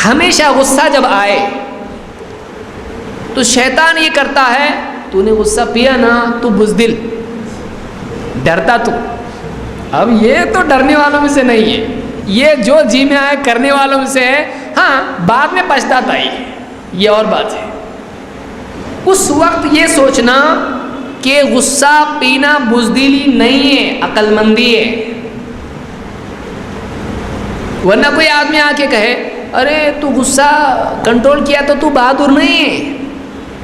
ہمیشہ غصہ جب آئے تو شیطان یہ کرتا ہے، تو نے غصہ پیا نا، تو بزدل، ڈرتا تو. اب یہ تو ڈرنے والوں میں سے نہیں ہے، یہ جو جی میں آئے کرنے والوں میں سے ہے. ہاں بعد میں پچھتاتا ہی، یہ اور بات ہے. اس وقت یہ سوچنا کہ غصہ پینا بزدلی نہیں ہے، عقل مندی ہے. ورنہ کوئی آدمی آ کے کہے ارے تو غصہ کنٹرول کیا تو بہادر نہیں ہے،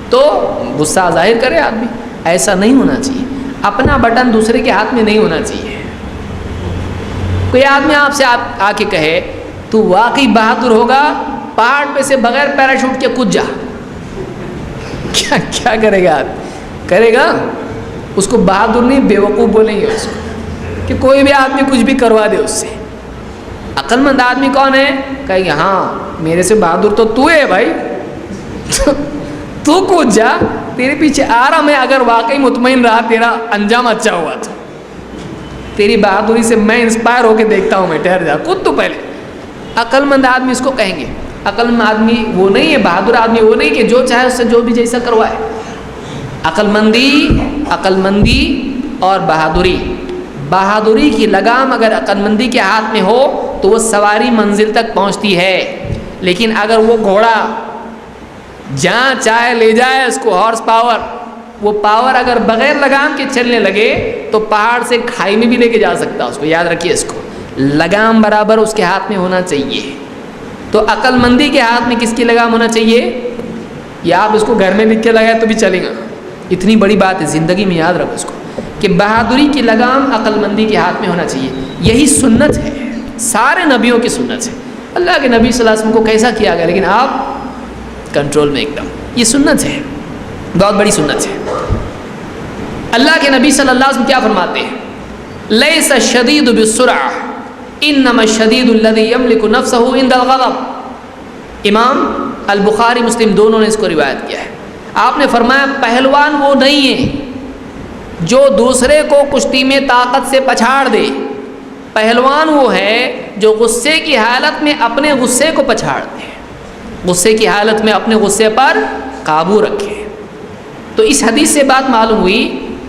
تو غصہ ظاہر کرے آدمی. ایسا نہیں ہونا چاہیے. اپنا بٹن دوسرے کے ہاتھ میں نہیں ہونا چاہیے. کوئی آدمی آپ سے آ کے کہے تو واقعی بہادر ہوگا، پہاڑ پہ سے بغیر پیراشوٹ کے کود جا، کیا کرے گا آدمی؟ کرے گا؟ اس کو بہادر نہیں، بیوقوف بولیں گے اس کو، کہ کوئی بھی آدمی کچھ بھی کروا دے اس سے. عقل مند آدمی کون ہے؟ کہے گا ہاں میرے سے بہادر تو ہے بھائی، تو کود جا، تیرے پیچھے آ رہا میں. اگر واقعی مطمئن رہا تیرا انجام اچھا ہوا تو تیری بہادری سے میں انسپائر ہو کے دیکھتا ہوں، میں ٹھہر جا، کود تو پہلے. عقل مند آدمی اس کو کہیں گے. عقل مند آدمی وہ نہیں ہے، بہادر آدمی وہ نہیں کہ جو چاہے اس سے جو بھی جیسا کروائے. عقل مندی اور بہادری کی لگام اگر عقل مندی کے ہاتھ میں ہو تو وہ سواری منزل تک پہنچتی ہے. لیکن اگر وہ گھوڑا جہاں چاہے لے جائے اس کو، ہارس پاور، وہ پاور اگر بغیر لگام کے چلنے لگے تو پہاڑ سے کھائی میں بھی لے کے جا سکتا. اس کو یاد رکھیے، اس کو لگام برابر اس کے ہاتھ میں ہونا چاہیے. تو عقل مندی کے ہاتھ میں کس کی لگام ہونا چاہیے؟ یا آپ اس کو گھر میں لکھ کے لگائے تو بھی چلے گا. اتنی بڑی بات ہے، زندگی میں یاد رکھو اس کو، کہ بہادری کی لگام عقل مندی کے ہاتھ میں ہونا چاہیے. یہی سنت ہے، سارے نبیوں کی سنت ہے. اللہ کے نبی صلی اللہ علیہ وسلم کو کیسا کیا گیا، لیکن آپ کنٹرول میں ایک دم. یہ سنت ہے، بہت بڑی سنت ہے. اللہ کے نبی صلی اللہ علیہ وسلم کیا فرماتے ہیں؟ لیس الشدید بالسرعہ انما الشدید الذی یملک نفسہ عند الغضب. امام البخاری مسلم دونوں نے اس کو روایت کیا ہے. آپ نے فرمایا پہلوان وہ نہیں ہے جو دوسرے کو کشتی میں طاقت سے پچھاڑ دے. پہلوان وہ ہے جو غصے کی حالت میں اپنے غصے کو پچھاڑ دے، غصے کی حالت میں اپنے غصے پر قابو رکھے. تو اس حدیث سے بات معلوم ہوئی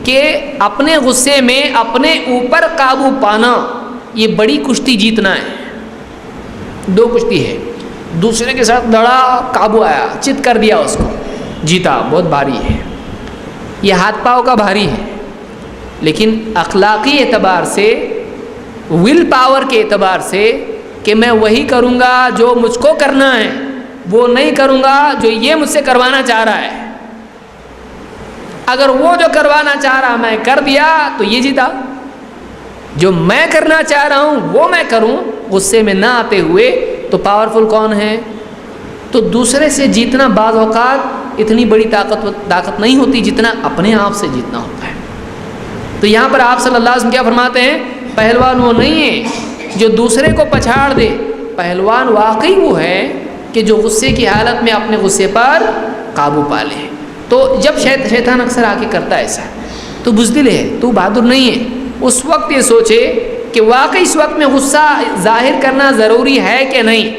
کہ اپنے غصے میں اپنے اوپر قابو پانا یہ بڑی کشتی جیتنا ہے. دو کشتی ہے، دوسرے کے ساتھ لڑا، قابو آیا، چت کر دیا، اس کو جیتا. بہت بھاری ہے، یہ ہاتھ پاؤں کا بھاری ہے. لیکن اخلاقی اعتبار سے، ول پاور کے اعتبار سے، کہ میں وہی کروں گا جو مجھ کو کرنا ہے، وہ نہیں کروں گا جو یہ مجھ سے کروانا چاہ رہا ہے. اگر وہ جو کروانا چاہ رہا میں کر دیا تو یہ جیتا. جو میں کرنا چاہ رہا ہوں وہ میں کروں غصے میں نہ آتے ہوئے، تو پاورفل کون ہے؟ تو دوسرے سے جیتنا بعض اوقات اتنی بڑی طاقت نہیں ہوتی جتنا اپنے آپ سے جیتنا ہوتا ہے. تو یہاں پر آپ صلی اللہ علیہ وسلم کیا فرماتے ہیں؟ پہلوان وہ نہیں ہے جو دوسرے کو پچھاڑ دے. پہلوان واقعی وہ ہے کہ جو غصے کی حالت میں اپنے غصے پر قابو پا لے. تو جب شیطان اکثر آ کے کرتا ہے ایسا، تو بزدل ہے، تو بہادر نہیں ہے، اس وقت یہ سوچے کہ واقعی اس وقت میں غصہ ظاہر کرنا ضروری ہے کہ نہیں.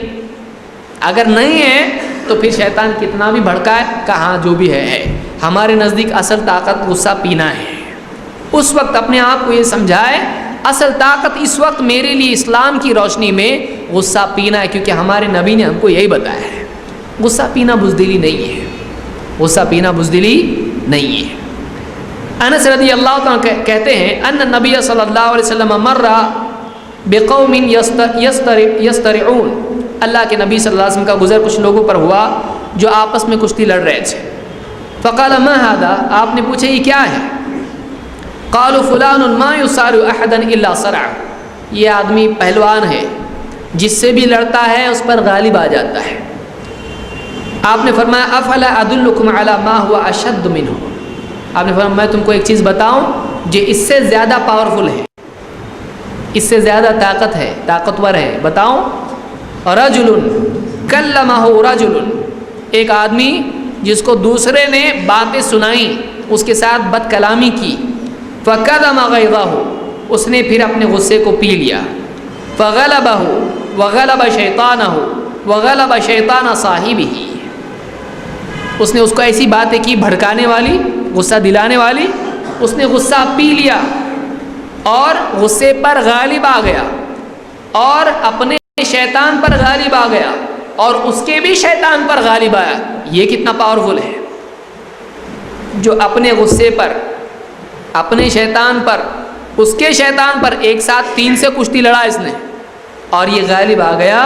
اگر نہیں ہے تو پھر شیطان کتنا بھی بھڑکائے، کہاں جو بھی ہے، ہمارے نزدیک اصل طاقت غصہ پینا ہے. اس وقت اپنے آپ کو یہ سمجھائے اصل طاقت اس وقت میرے لیے اسلام کی روشنی میں غصہ پینا ہے، کیونکہ ہمارے نبی نے ہم کو یہی بتایا ہے. غصہ پینا بزدلی نہیں ہے، غصہ پینا بزدلی نہیں ہے. انس رضی اللہ عنہ کہتے ہیں ان نبی صلی اللہ علیہ وسلم مر بقوم یسترعون. اللہ کے نبی صلی اللہ علیہ وسلم کا گزر کچھ لوگوں پر ہوا جو آپس میں کشتی لڑ رہے تھے. فقال ما هذا، آپ نے پوچھا یہ کیا ہے؟ قالوا فلان ما يصارع احدا الا صرع. یہ آدمی پہلوان ہے، جس سے بھی لڑتا ہے اس پر غالب آ جاتا ہے. آپ نے فرمایا افلا ادلکم علی ما هو اشد منه. آپ نے فرمایا میں تم کو ایک چیز بتاؤں جو اس سے زیادہ پاورفل ہے، اس سے زیادہ طاقت ہے، طاقتور ہے، بتاؤں؟ رجل کلمہ رجل، ایک آدمی جس کو دوسرے نے باتیں سنائیں، اس کے ساتھ بد کلامی کی. فکظم غیظہ، اس نے پھر اپنے غصے کو پی لیا. فغلبہ، وغلب شیطانہ وغلب شیطان صاحبہ، اس نے اس کو ایسی باتیں کی بھڑکانے والی، غصہ دلانے والی، اس نے غصہ پی لیا اور غصے پر غالب آ گیا اور اپنے شیطان پر غالب آ گیا اور اس کے بھی شیطان پر غالب آیا۔ یہ کتنا پاورفل ہے، جو اپنے غصے پر، اپنے شیطان پر، اس کے شیطان پر ایک ساتھ 3 سے کشتی لڑا اس نے اور یہ غالب آ گیا۔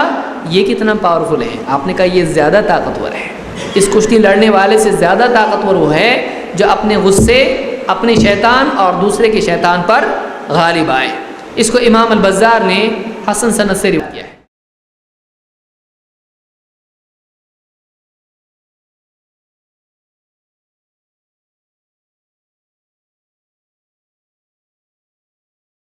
یہ کتنا پاورفل ہے؟ آپ نے کہا یہ زیادہ طاقتور ہے، اس کشتی لڑنے والے سے زیادہ طاقتور وہ ہے جو اپنے غصے، اپنے شیطان اور دوسرے کے شیطان پر غالب آئے۔ اس کو امام البزار نے حسن سند سے روایت کیا ہے۔